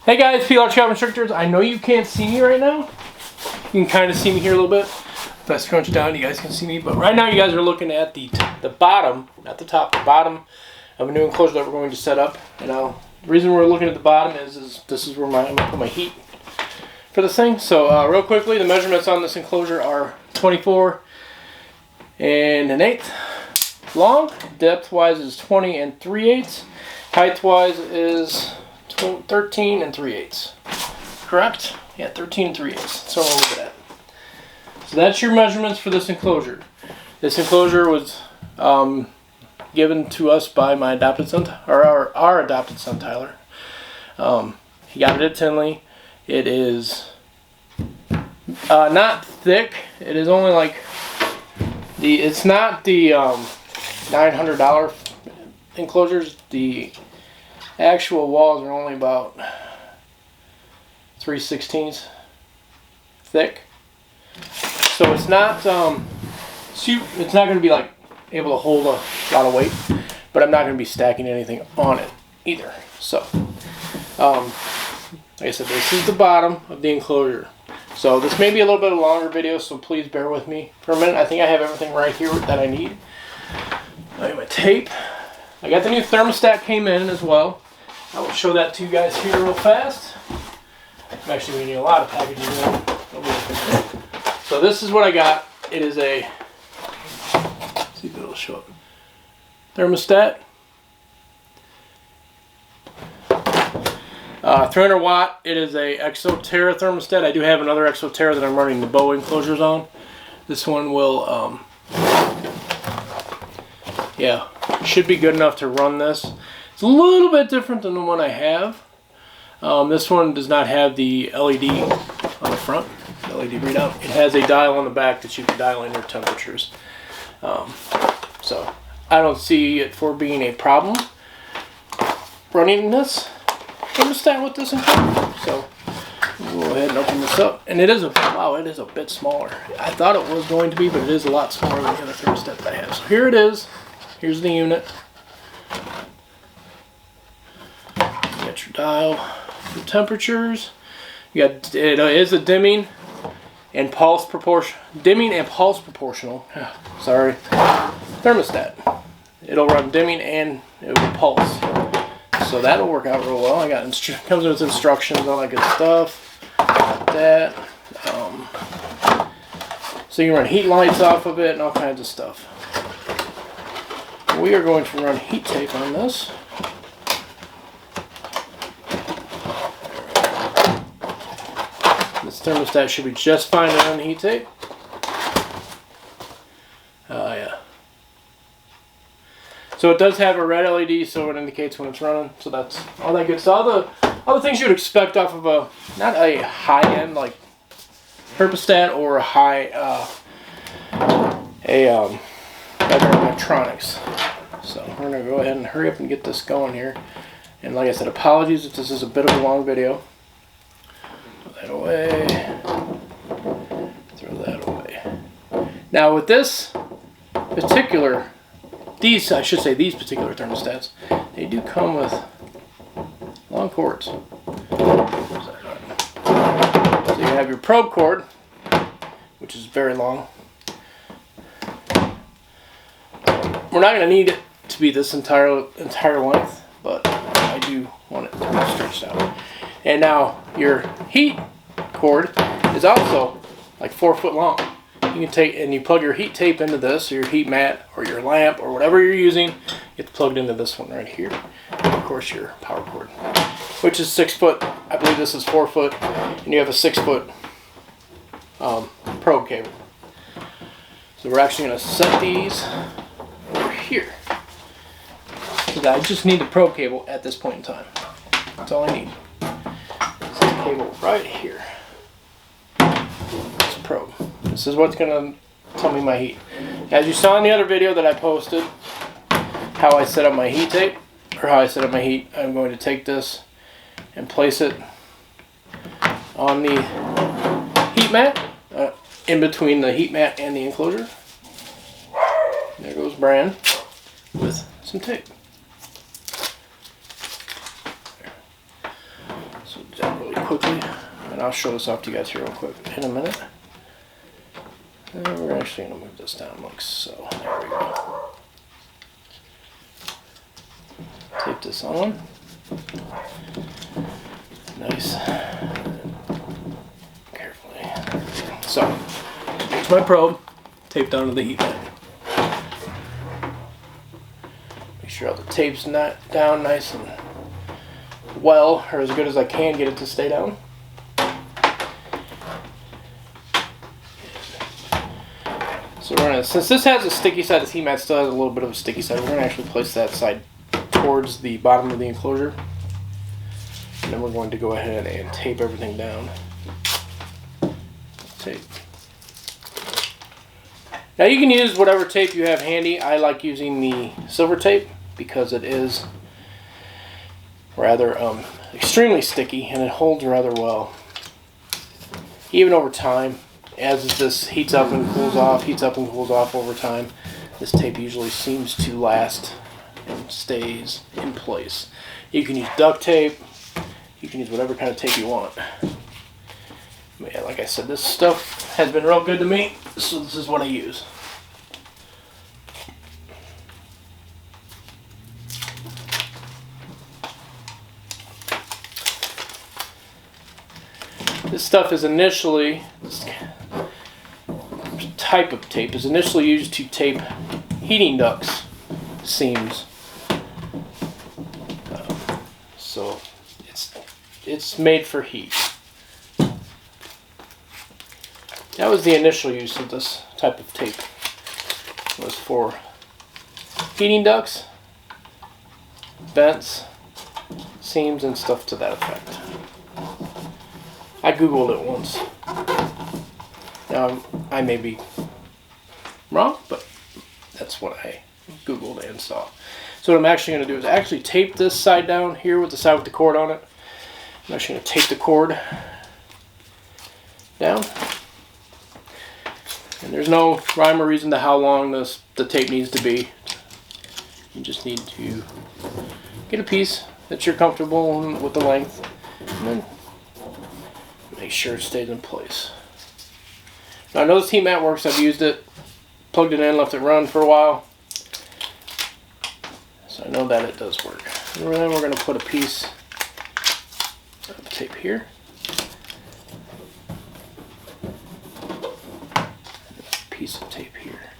Hey guys, PLR Shop Instructors. I know you can't see me right now. You can kind of see me here a little bit. If I scrunch down, you guys can see me. But right now, you guys are looking at the bottom, not the top, the bottom of a new enclosure that we're going to set up. And the reason we're looking at the bottom is this is where I'm going to put my heat for this thing. So real quickly, the measurements on this enclosure are 24 and 1/8 long. Depth wise is 20 and 3/8. Height wise is 13 and 3/8. Correct? Yeah, 13 and 3/8. So we'll leave it at. So that's your measurements for this enclosure. This enclosure was given to us by my adopted son, or our adopted son, Tyler. He got it at Tinley. It is not thick. It is only like it's not the $900 enclosures. The actual walls are only about 3/16 thick, so it's not it's not going to be like able to hold a lot of weight, but I'm not going to be stacking anything on it either. So like I said, this is the bottom of the enclosure. So this may be a little bit of a longer video, so please bear with me for a minute. I think I have everything right here that I need. I got my tape. I got the new thermostat came in as well. I will show that to you guys here real fast. I'm actually going to need a lot of packaging in. So this is what I got. It is a, let's see if it'll show up, thermostat. 300 watt. It is a Enclosure thermostat. I do have another Enclosure that I'm running the bow enclosures on. This one will, yeah, should be good enough to run this. It's a little bit different than the one I have. This one does not have the LED on the front, LED readout. It has a dial on the back that you can dial in your temperatures. So I don't see it for being a problem running this thermostat with this enclosure. So we'll go ahead and open this up. And it is a, wow, it is a bit smaller. I thought it was going to be, but it is a lot smaller than the other thermostat that I have. So here it is. Here's the unit. You got your dial, your temperatures. You got, it is a dimming and pulse proportional. Sorry, thermostat. It'll run dimming and it will pulse. So that'll work out real well. I got comes with instructions, all that good stuff. Got that. So you can run heat lights off of it and all kinds of stuff. We are going to run heat tape on this. This thermostat should be just fine to run heat tape. Yeah. So it does have a red LED, so it indicates when it's running. So that's all that good stuff. All the things you would expect off of a, not a high-end like thermostat or a high better electronics. So we're gonna go ahead and hurry up and get this going here. And like I said, apologies if this is a bit of a long video. Throw that away. Throw that away. Now with this particular, these particular thermostats, they do come with long cords. So you have your probe cord, which is very long. We're not going to need it to be this entire length, but I do want it to be stretched out. And now your heat cord is also like 4 foot long. You can take and you plug your heat tape into this, or your heat mat, or your lamp, or whatever you're using. It's plugged into this one right here. And of course your power cord, which is 6 foot. I believe this is 4 foot, and you have a 6 foot probe cable. So we're actually going to set these over here. So I just need the probe cable at this point in time. That's all I need. This is the cable right here. This probe. This is what's going to tell me my heat. As you saw in the other video that I posted, how I set up my heat tape, or how I set up my heat, I'm going to take this and place it on the heat mat, in between the heat mat and the enclosure. There goes Bran with some tape. So quickly, and I'll show this off to you guys here real quick in a minute. And we're actually going to move this down like so. There we go. Tape this on. Nice. Carefully. So, here's my probe taped onto the heat mat. Make sure all the tape's not down nice and well, or as good as I can get it to stay down. So we're gonna, since this has a sticky side, this heat mat still has a little bit of a sticky side, we're gonna actually place that side towards the bottom of the enclosure. And then we're going to go ahead and tape everything down. Tape. Now you can use whatever tape you have handy. I like using the silver tape because it is rather extremely sticky and it holds rather well. Even over time, as this heats up and cools off over time, this tape usually seems to last and stays in place. You can use duct tape, you can use whatever kind of tape you want. But yeah, like I said, this stuff has been real good to me, so this is what I use. This stuff is initially, this type of tape is initially used to tape heating ducts seams. So it's made for heat. That was the initial use of this type of tape. It was for heating ducts, vents, seams, and stuff to that effect. I googled it once. Now I may be wrong, but that's what I googled and saw. So what I'm actually going to do is actually tape this side down here with the side with the cord on it. I'm actually going to tape the cord down. And there's no rhyme or reason to how long the tape needs to be. You just need to get a piece that you're comfortable with the length, and then make sure it stays in place. Now I know this heat mat works. I've used it, plugged it in, left it run for a while. So I know that it does work. And then we're going to put a piece of tape here. Piece of tape here.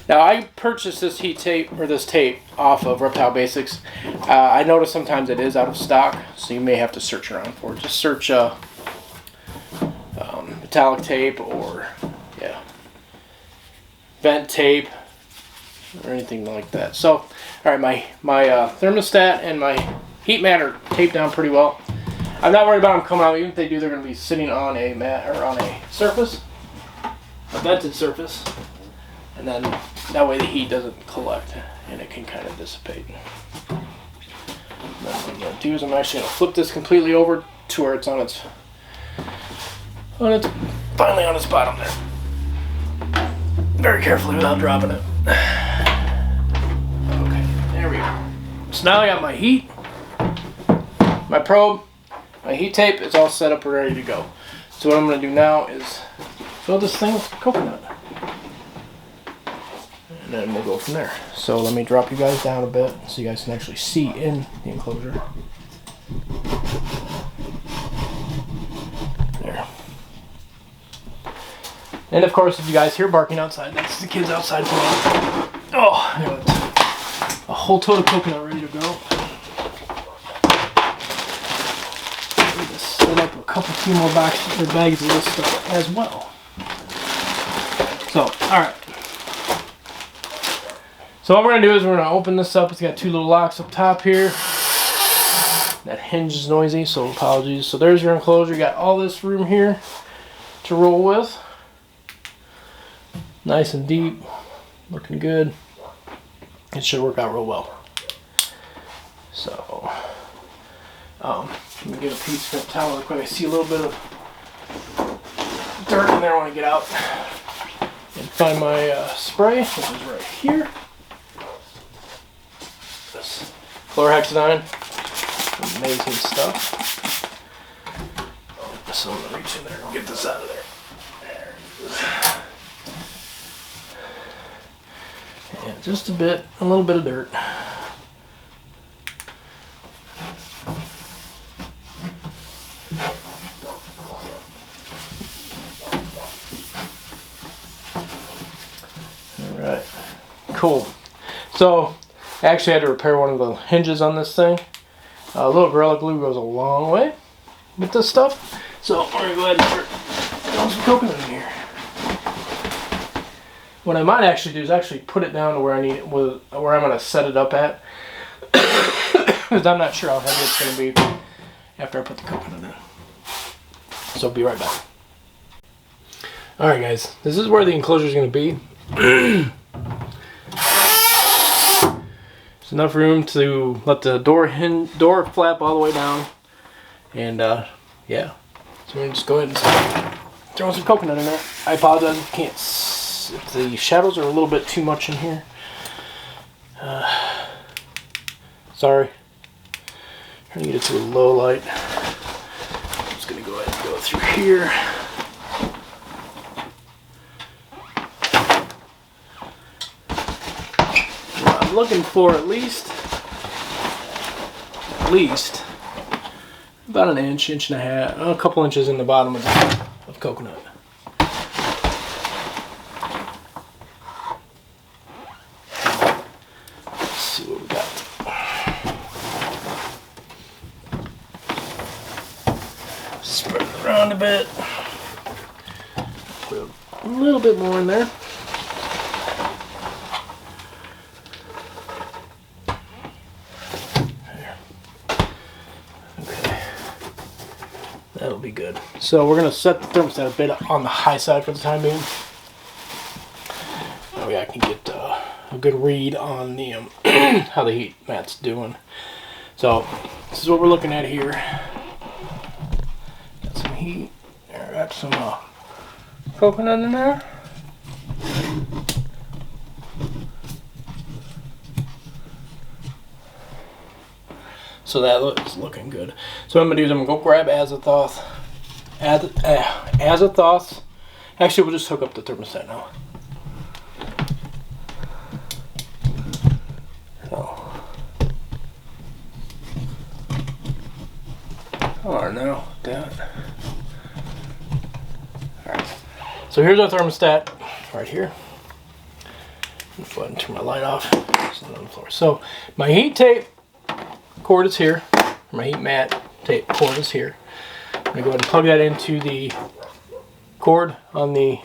Now I purchased this heat tape, or this tape, off of Reptile Basics. I notice sometimes it is out of stock, so you may have to search around for it. Just search metallic tape or vent tape or anything like that. So, all right, my thermostat and my heat mat are taped down pretty well. I'm not worried about them coming out. Even if they do, they're going to be sitting on a mat or on a surface, a vented surface, and then that way the heat doesn't collect and it can kind of dissipate. And then what I'm going to do is I'm actually going to flip this completely over to where it's finally on its bottom there. Very carefully without dropping it. Okay, there we go. So now I got my heat, my probe, my heat tape. It's all set up and ready to go. So what I'm going to do now is fill this thing with coconut. And then we'll go from there. So let me drop you guys down a bit so you guys can actually see in the enclosure. There. And of course, if you guys hear barking outside, that's the kids outside playing. Oh, there it is. A whole tote of coconut ready to go. We just set up a few more boxes or bags of this stuff as well. So, alright. So what we're going to do is we're going to open this up. It's got two little locks up top here. That hinge is noisy, so apologies. So there's your enclosure. You got all this room here to roll with. Nice and deep. Looking good. It should work out real well. So, let me get a piece of towel real quick. I see a little bit of dirt in there when I get out. And find my spray, which is right here. This chlorhexidine. Amazing stuff. so I'm gonna reach in there and get this out of there. There it is. Yeah, just a little bit of dirt. Alright, cool. So, I actually had to repair one of the hinges on this thing. A little Gorilla Glue goes a long way with this stuff. So, we're going to go ahead and start throwing some coconut in here. What I might actually do is actually put it down to where I need it, where I'm going to set it up at. Because I'm not sure how heavy it's going to be after I put the coconut in. So, I'll be right back. Alright guys, this is where the enclosure is going to be. There's enough room to let the door flap all the way down. And yeah, so we're going to just go ahead and throw some coconut in there. I apologize if you can't if the shadows are a little bit too much in here. Sorry. Trying to get it to a low light. I'm just going to go ahead and go through here. I'm looking for at least about an inch and a half, a couple inches in the bottom of coconut. Let's see what we got. Spread it around a bit. Put a little bit more in there. That'll be good. So we're going to set the thermostat a bit on the high side for the time being. That way I can get a good read on the how the heat mat's doing. So this is what we're looking at here. Got some heat. There, got some coconut in there. So that looks looking good. So what I'm going to do is I'm going to go grab azothoth. Azothoth. Actually, we'll just hook up the thermostat now. So. Oh no, that. Alright. So here's our thermostat right here. Go ahead and turn my light off. It's on the floor. So my heat tape cord is here. My heat mat tape cord is here. I'm going to go ahead and plug that into the cord on the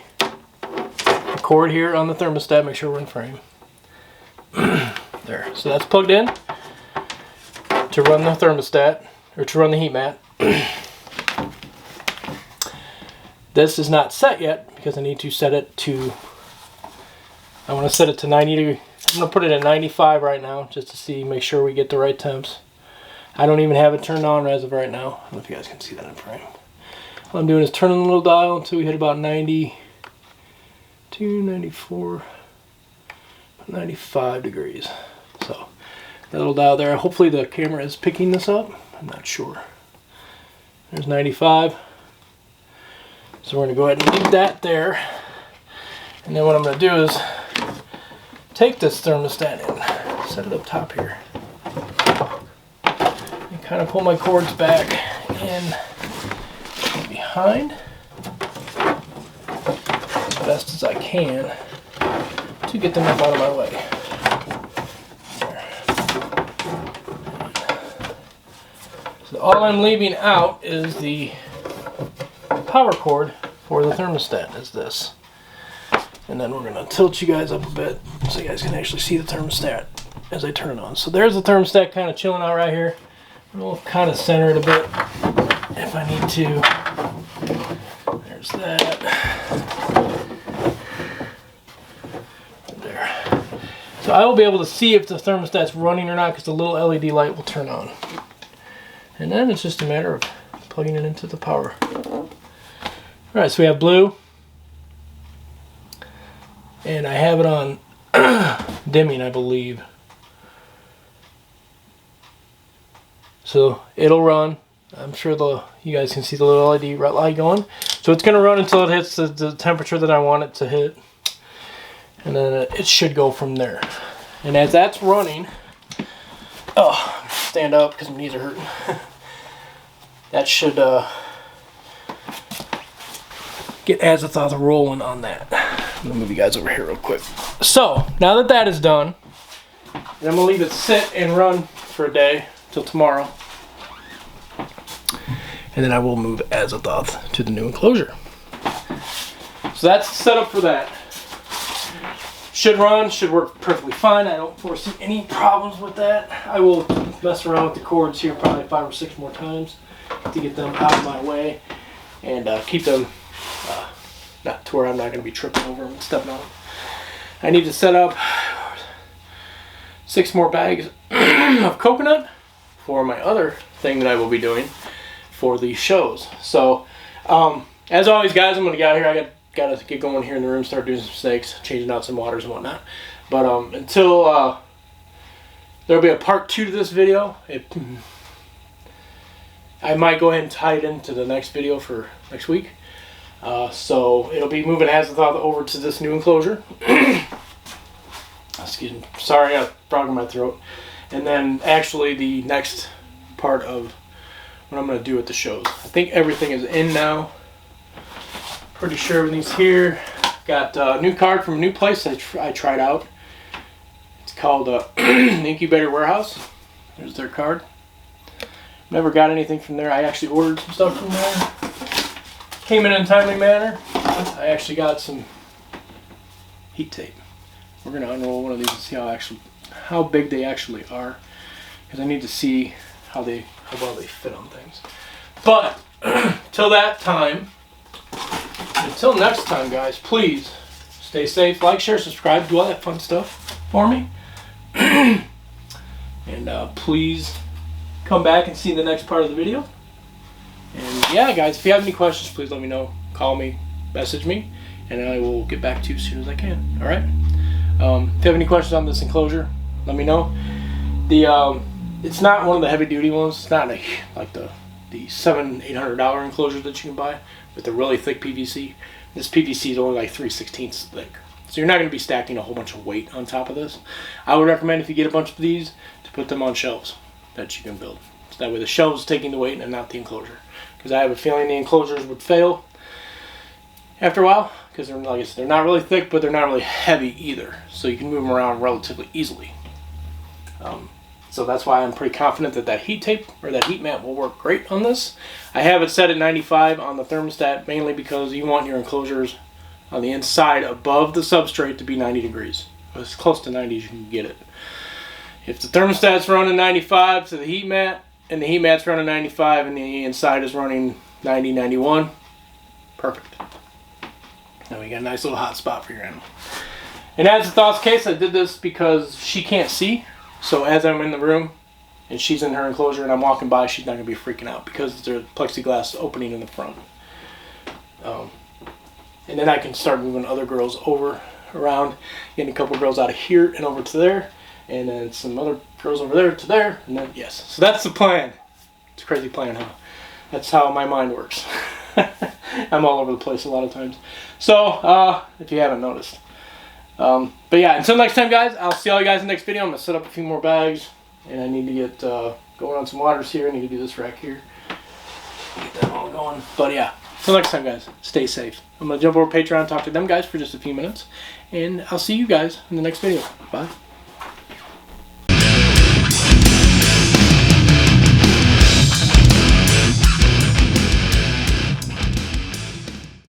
cord here on the thermostat. Make sure we're in frame. There. So that's plugged in to run the thermostat, or to run the heat mat. This is not set yet because I need to set it to, I want to set it to 90 degrees. I'm going to put it at 95 right now just to see, make sure we get the right temps. I don't even have it turned on as of right now. I don't know if you guys can see that in frame. All I'm doing is turning the little dial until we hit about 92, 94, 95 degrees. So that little dial there, hopefully the camera is picking this up. I'm not sure. There's 95. So we're going to go ahead and leave that there. And then what I'm going to do is take this thermostat in, set it up top here. Kind of pull my cords back in behind as best as I can to get them up out of my way. There. So all I'm leaving out is the power cord for the thermostat is this. And then we're going to tilt you guys up a bit so you guys can actually see the thermostat as I turn it on. So there's the thermostat kind of chilling out right here. We'll kind of center it a bit if I need to. There's that. There. So I will be able to see if the thermostat's running or not because the little LED light will turn on. And then it's just a matter of plugging it into the power. Alright, so we have blue. And I have it on dimming, I believe. So it'll run I'm sure you guys can see the little LED red light going. So it's going to run until it hits the temperature that I want it to hit. And then it should go from there. And as that's running, oh, stand up because my knees are hurting. That should get azimuth rolling on that. I'm going to move you guys over here real quick. So now that that is done, I'm going to leave it sit and run for a day till tomorrow. And then I will move azimuth to the new enclosure. So that's the setup for that. Should run, should work perfectly fine. I don't foresee any problems with that. I will mess around with the cords here probably 5 or 6 more times to get them out of my way and keep them not to where I'm not going to be tripping over them and stepping on them. I need to set up 6 more bags of coconut for my other thing that I will be doing for the shows. So, as always, guys, I'm going to get out here. I got to get going here in the room, start doing some snakes, changing out some waters and whatnot. But until there'll be a part 2 to this video. I might go ahead and tie it into the next video for next week. So it'll be moving azimuth over to this new enclosure. Excuse me. Sorry, I got a frog in my throat. And then actually the next part of what I'm going to do at the shows. I think everything is in now. Pretty sure everything's here. Got a new card from a new place I tried out. It's called Incubator Warehouse. There's their card. Never got anything from there. I actually ordered some stuff from there. Came in a timely manner. I actually got some heat tape. We're going to unroll one of these and see how big they actually are. Because I need to see how well they fit on things. But till that time, until next time, guys, please stay safe, like, share, subscribe, do all that fun stuff for me. And please come back and see the next part of the video. And yeah, guys, if you have any questions, please let me know. Call me, message me, and I will get back to you as soon as I can. All right? If you have any questions on this enclosure, let me know. It's not one of the heavy-duty ones. It's not like the $700-800 enclosure that you can buy with the really thick PVC. This PVC is only like 3/16 thick. So you're not going to be stacking a whole bunch of weight on top of this. I would recommend if you get a bunch of these to put them on shelves that you can build. So that way the shelves taking the weight and not the enclosure. Because I have a feeling the enclosures would fail after a while. Because they're, like I said, they're not really thick, but they're not really heavy either. So you can move them around relatively easily. So that's why I'm pretty confident that heat tape or that heat mat will work great on this. I have it set at 95 on the thermostat mainly because you want your enclosures on the inside above the substrate to be 90 degrees. As close to 90 as you can get it. If the thermostat's running 95 to the heat mat and the heat mat's running 95 and the inside is running 90, 91, perfect. Now we got a nice little hot spot for your animal. And as a thoughts case, I did this because she can't see. So as I'm in the room and she's in her enclosure and I'm walking by, she's not going to be freaking out because there's a plexiglass opening in the front. And then I can start moving other girls around, getting a couple girls out of here and over to there, and then some other girls over there to there, and then yes. So that's the plan. It's a crazy plan, huh? That's how my mind works. I'm all over the place a lot of times. So if you haven't noticed. But yeah, until next time, guys, I'll see all you guys in the next video. I'm going to set up a few more bags, and I need to get going on some waters here. I need to do this rack here. Get that all going. But yeah, until next time, guys, stay safe. I'm going to jump over Patreon and talk to them guys for just a few minutes, and I'll see you guys in the next video. Bye.